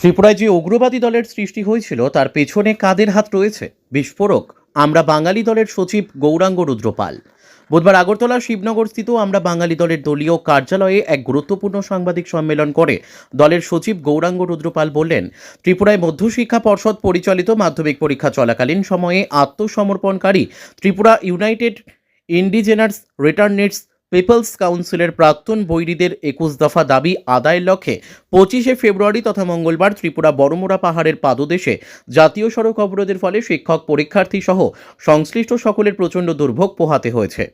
ত্রিপুরায় যে উগ্রবাদী দলের সৃষ্টি হয়েছিল তার পেছনে কাদের হাত রয়েছে? বিস্ফোরক আমরা বাঙালি দলের সচিব গৌরাঙ্গ রুদ্রপাল বুধবার আগরতলা শিবনগরস্থিত আমরা বাঙালি দলের দলীয় কার্যালয়ে এক গুরুত্বপূর্ণ সাংবাদিক সম্মেলন করে দলের সচিব গৌরাঙ্গ রুদ্রপাল বললেন, ত্রিপুরায় মধ্যশিক্ষা পর্ষদ পরিচালিত মাধ্যমিক পরীক্ষা চলাকালীন সময়ে আত্মসমর্পণকারী Tripura united indigenous returnees people's কাউন্সিলের প্রাক্তন বৈরীদের ২১ দফা দাবি আদায়ের লক্ষ্যে ২৫শে ফেব্রুয়ারি তথা মঙ্গলবার ত্রিপুরা বড়মুড়া পাহাড়ের পাদদেশে জাতীয় সড়ক অবরোধের ফলে শিক্ষক পরীক্ষার্থী সহ সংশ্লিষ্ট সকলের প্রচণ্ড দুর্ভোগ পোহাতে হয়েছে।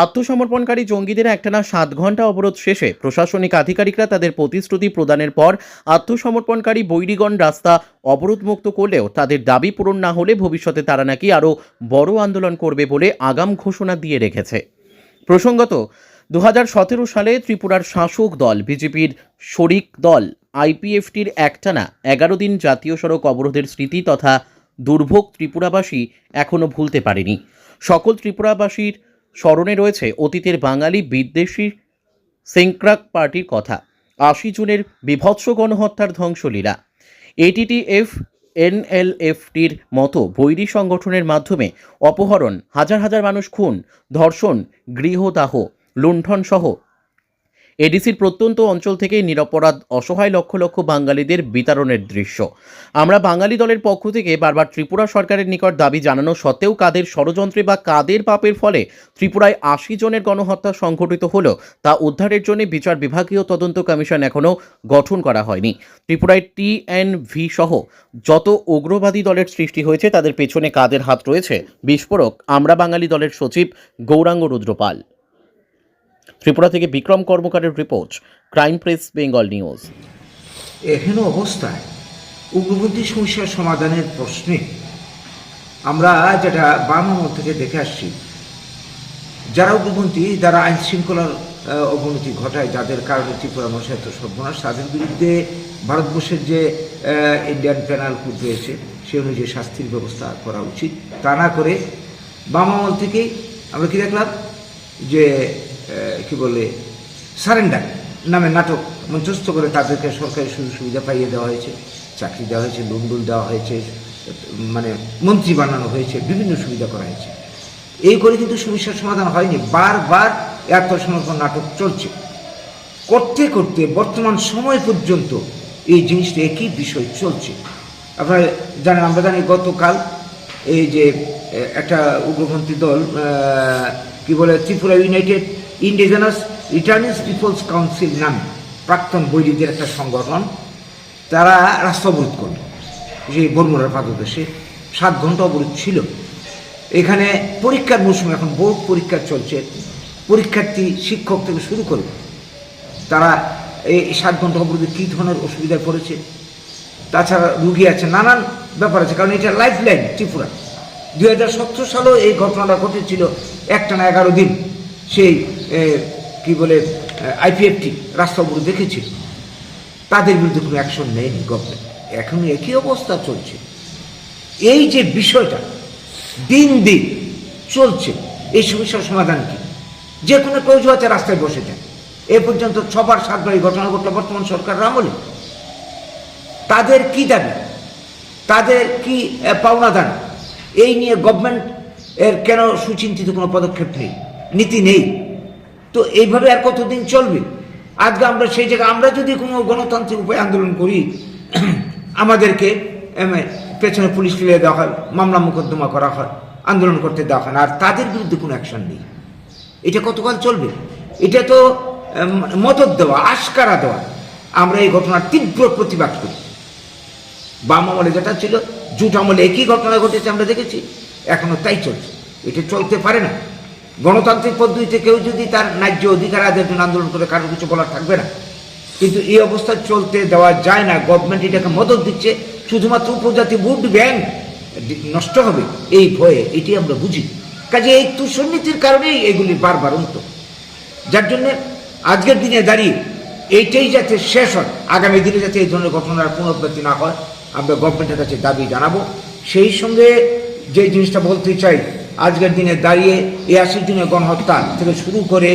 আত্মসমর্পণকারী জঙ্গিদের একটানা ৭ ঘণ্টা অবরোধ শেষে প্রশাসনিক আধিকারিকরা তাদের প্রতিশ্রুতি প্রদানের পর আত্মসমর্পণকারী বৈরীগণ রাস্তা অবরোধমুক্ত করলেও তাদের দাবি পূরণ না হলে ভবিষ্যতে তারা নাকি আরও বড় আন্দোলন করবে বলে আগাম ঘোষণা দিয়ে রেখেছে। প্রসঙ্গত ২০১৭ সালে ত্রিপুরার শাসক দল বিজেপির শরিক দল আইপিএফটির একটানা ১১ দিন জাতীয় সড়ক অবরোধের স্মৃতি তথা দুর্ভোগ ত্রিপুরাবাসী এখনও ভুলতে পারেনি। সকল ত্রিপুরাবাসীর স্মরণে রয়েছে অতীতের বাঙালি বিদ্বেষী সেংক্রাক পার্টির কথা, ৮০ জুনের বিভৎস গণহত্যার ধ্বংসলীলা। এটিটিএফ এনএলএফটির মতো বৈরী সংগঠনের মাধ্যমে অপহরণ, হাজার হাজার মানুষ খুন, ধর্ষণ, গৃহদাহ, লুণ্ঠন সহ এডিসির প্রত্যন্ত অঞ্চল থেকে নিরপরাধ অসহায় লক্ষ লক্ষ বাঙালিদের বিতাড়নের দৃশ্য। আমরা বাঙালি দলের পক্ষ থেকে বারবার ত্রিপুরা সরকারের নিকট দাবি জানানো সত্ত্বেও কাদের ষড়যন্ত্রে বা কাদের পাপের ফলে ত্রিপুরায় ৮০ জনের গণহত্যা সংঘটিত হলো তা উদ্ধারের জন্য বিচার বিভাগীয় তদন্ত কমিশন এখনও গঠন করা হয়নি। ত্রিপুরায় টিএনভি সহ যত উগ্রবাদী দলের সৃষ্টি হয়েছে তাদের পেছনে কাদের হাত রয়েছে? বিস্ফোরক আমরা বাঙালি দলের সচিব গৌরাঙ্গ রুদ্রপাল। ত্রিপুরা থেকে বিক্রম কর্মকারের report, crime press Bengal news. এহেন অবস্থায় উগ্রপন্থী সমস্যার সমাধানের প্রশ্নে আমরা যেটা বাম আমল থেকে দেখে আসছি, যারা উগ্রপন্থী, যারা আইন শৃঙ্খলার অবনতি ঘটায়, যাদের কারণে ত্রিপুরা মানুষের এত সর্বনাশ, তাদের বিরুদ্ধে ভারতবর্ষের যে ইন্ডিয়ান পেনাল কোড রয়েছে সে অনুযায়ী শাস্তির ব্যবস্থা করা উচিত। তা না করে বাম আমল থেকেই আমরা কি দেখলাম যে কি বলে সারেন্ডার নামে নাটক মঞ্চস্থ করে তাদেরকে সরকারি সুযোগ সুবিধা পাইয়ে দেওয়া হয়েছে, চাকরি দেওয়া হয়েছে, লোন দেওয়া হয়েছে, মানে মন্ত্রী বানানো হয়েছে, বিভিন্ন সুবিধা করা হয়েছে। এই করে কিন্তু সমস্যার সমাধান হয়নি। বারবার আত্মসমর্পণ নাটক চলছে, করতে করতে বর্তমান সময় পর্যন্ত এই জিনিসটা একই বিষয় চলছে। আপনারা জানেন, আমরা জানি গতকাল এই যে একটা উগ্রপন্থী দল কি বলে Tripura united indigenous returnees people's council নামে প্রাক্তন বৈরীদের একটা সংগঠন, তারা রাস্তা অবরোধ করল সেই বড়মুড়ার পাদদেশে। ৭ ঘন্টা অবরোধ ছিল। এখানে পরীক্ষার মৌসুমে এখন বোর্ড পরীক্ষা চলছে, পরীক্ষার্থী শিক্ষক থেকে শুরু করে তারা এই ৭ ঘন্টা অবরোধে কী ধরনের অসুবিধায় পড়েছে। তাছাড়া রুগী আছে, নানান ব্যাপার আছে, কারণ এটা লাইফ লাইন ত্রিপুরা। ২০১৭ সালেও এই ঘটনাটা ঘটেছিল, একটানা ১১ দিন সেই কি বলে আইপিএফটি রাস্তা অবরোধ দেখেছিল। তাদের বিরুদ্ধে কোনো অ্যাকশন নেয়নি গভর্নমেন্ট। এখন একই অবস্থা চলছে। এই যে বিষয়টা দিন দিন চলছে, এই সমস্যার সমাধান কি? যে কোনো প্রয়োজনে রাস্তায় বসে যায়। এ পর্যন্ত ৬বার ৭বার এই ঘটনা ঘটল বর্তমান সরকারের আমলে। তাদের কি দাবি, তাদের কি পাওনা দান, এই নিয়ে গভর্নমেন্ট এর কেন সুচিন্তিত কোনো পদক্ষেপ নেই, নীতি নেই? তো এইভাবে আর কতদিন চলবে? আজকে আমরা সেই জায়গায়, আমরা যদি কোনো গণতান্ত্রিক উপায়ে আন্দোলন করি, আমাদেরকে পেছনে পুলিশ ফেলে দেওয়া হয়, মামলা মোকদ্দমা করা হয়, আন্দোলন করতে দেওয়া হয় না, আর তাদের বিরুদ্ধে কোনো অ্যাকশন নেই। এটা কতকাল চলবে? এটা তো মদত দেওয়া, আশকারা দেওয়া। আমরা এই ঘটনার তীব্র প্রতিবাদ করি। বাম আমলে যেটা ছিল, জুট আমলে একই ঘটনা ঘটেছে, আমরা দেখেছি, এখনো তাই চলছে। এটা চলতে পারে না। গণতান্ত্রিক পদ্ধতিতে কেউ যদি তার ন্যায্য অধিকার আদায়ের জন্য আন্দোলন করে, কারোর কিছু বলার থাকবে না। কিন্তু এই অবস্থা চলতে দেওয়া যায় না। গভর্নমেন্ট এটাকে মদত দিচ্ছে শুধুমাত্র উপজাতি ভোট ব্যাংক নষ্ট হবে এই ভয়ে, এটি আমরা বুঝি। কাজে এই তুষনীতির কারণেই এগুলি বারবার উন্নত, যার জন্য আজকের দিনে দাঁড়িয়ে এইটাই যাতে শেষ হয়, আগামী দিনে যাতে এই ধরনের ঘটনার পুনরাবৃত্তি না হয়, আমরা গভর্নমেন্টের কাছে দাবি জানাবো। সেই সঙ্গে যে জিনিসটা বলতে চাই, আজকের দিনে দাঁড়িয়ে এই ৮০ জনের গণহত্যা থেকে শুরু করে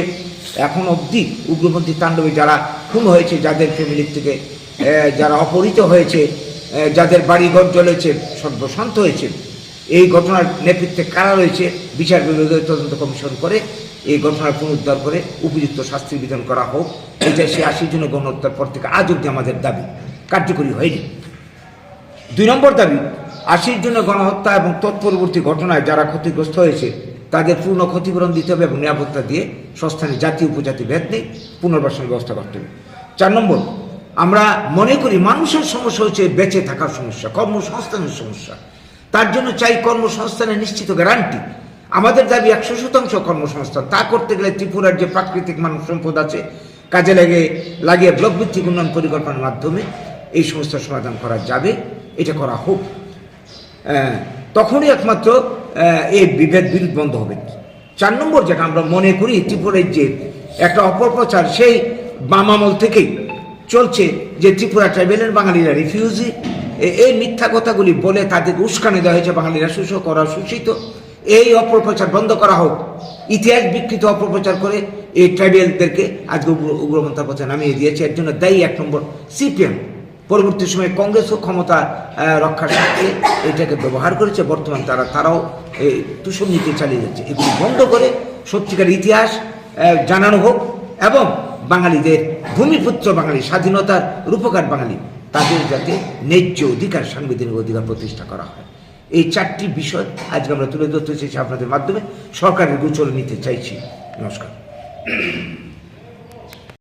এখন অবধি উগ্রপন্থী তাণ্ডবে যারা খুন হয়েছে, যাদের ফ্যামিলির থেকে যারা অপহৃত হয়েছে, যাদের বাড়িঘর জ্বলেছে, সর্বশান্ত হয়েছে, এই ঘটনার নেতৃত্বে কারা রয়েছে বিচার বিভাগীয় তদন্ত কমিশন করে এই ঘটনার পুনরুদ্ধার করে উপযুক্ত শাস্তির বিধান করা হোক। এটা সে 80 জনের গণহত্যার পর থেকে আজ অব্দি আমাদের দাবি কার্যকরী হয়নি। 2 নম্বর দাবি, 80 জনের গণহত্যা এবং তৎপরবর্তী ঘটনায় যারা ক্ষতিগ্রস্ত হয়েছে তাদের পূর্ণ ক্ষতিপূরণ দিতে হবে এবং নিরাপত্তা দিয়ে স্বস্থানে জাতি উপজাতি ভেদ নেই পুনর্বাসনের ব্যবস্থা করতে হবে। 4 নম্বর, আমরা মনে করি মানুষের সমস্যা হচ্ছে বেঁচে থাকার সমস্যা, কর্মসংস্থানের সমস্যা। তার জন্য চাই কর্মসংস্থানের নিশ্চিত গ্যারান্টি। আমাদের দাবি 100% কর্মসংস্থান। তা করতে গেলে ত্রিপুরার যে প্রাকৃতিক মানব সম্পদ আছে কাজে লাগিয়ে ব্লক ভিত্তিক উন্নয়ন পরিকল্পনার মাধ্যমে এই সমস্যার সমাধান করা যাবে, এটা করা হোক। তখনই একমাত্র এই বিরোধ বন্ধ হবে। 4 নম্বর, যেটা আমরা মনে করি ত্রিপুরার যে একটা অপপ্রচার সেই বাম আমল থেকেই চলছে যে ত্রিপুরা ট্রাইবেলের বাঙালিরা রিফিউজি, এই মিথ্যা কথাগুলি বলে তাদেরকে উস্কানি দেওয়া হয়েছে, বাঙালিরা শোষিত। এই অপপ্রচার বন্ধ করা হোক। ইতিহাস বিকৃত অপপ্রচার করে এই ট্রাইবেলদেরকে আজকে উগ্রপন্থার পথে নামিয়ে দিয়েছে। এর জন্য দায়ী 1 নম্বর সিপিএম। পরবর্তী সময়ে কংগ্রেসও ক্ষমতা রক্ষার স্বার্থে এটাকে ব্যবহার করেছে। বর্তমান তারাও এই তুষণ নীতি চালিয়ে যাচ্ছে। এগুলি বন্ধ করে সত্যিকার ইতিহাস জানানো হোক এবং বাঙালিদের ভূমিপুত্র বাঙালি, স্বাধীনতার রূপকার বাঙালি, তাদের যাতে ন্যায্য অধিকার, সাংবিধানিক অধিকার প্রতিষ্ঠা করা হয়। এই 4টি বিষয় আজকে আমরা তুলে ধরতে চাইছি আপনাদের মাধ্যমে, সরকারের গোচরে নিতে চাইছি। নমস্কার।